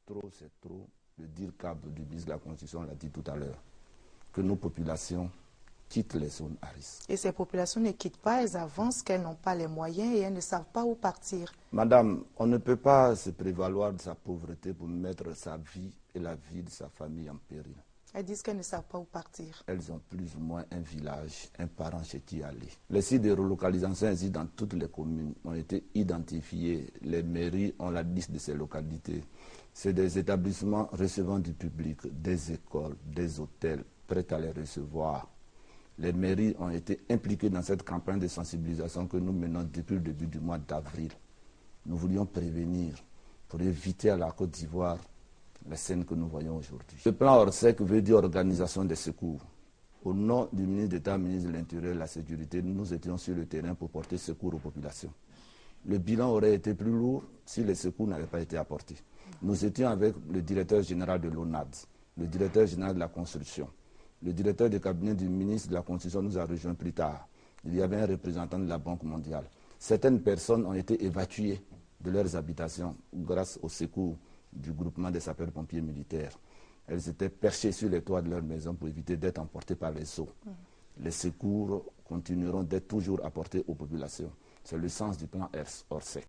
trop, c'est trop. Le dire câble du ministre de la Constitution l'a dit tout à l'heure, que nos populations quittent les zones à risque. Et ces populations ne quittent pas, elles avancent, qu'elles n'ont pas les moyens et elles ne savent pas où partir. Madame, on ne peut pas se prévaloir de sa pauvreté pour mettre sa vie et la vie de sa famille en péril. Elles disent qu'elles ne savent pas où partir. Elles ont plus ou moins un village, un parent chez qui aller. Les sites de relocalisation ainsi dans toutes les communes ont été identifiés. Les mairies ont la liste de ces localités. C'est des établissements recevant du public, des écoles, des hôtels, prêts à les recevoir. Les mairies ont été impliquées dans cette campagne de sensibilisation que nous menons depuis le début du mois d'avril. Nous voulions prévenir pour éviter à la Côte d'Ivoire les scènes que nous voyons aujourd'hui. Le plan Orsec veut dire organisation des secours. Au nom du ministre d'État, ministre de l'Intérieur et de la Sécurité, nous étions sur le terrain pour porter secours aux populations. Le bilan aurait été plus lourd si les secours n'avaient pas été apportés. Nous étions avec le directeur général de l'ONAD, le directeur général de la construction. Le directeur de cabinet du ministre de la Constitution nous a rejoint plus tard. Il y avait un représentant de la Banque mondiale. Certaines personnes ont été évacuées de leurs habitations grâce au secours du groupement des sapeurs-pompiers militaires. Elles étaient perchées sur les toits de leur maison pour éviter d'être emportées par les eaux. Les secours continueront d'être toujours apportés aux populations. C'est le sens du plan Orsec.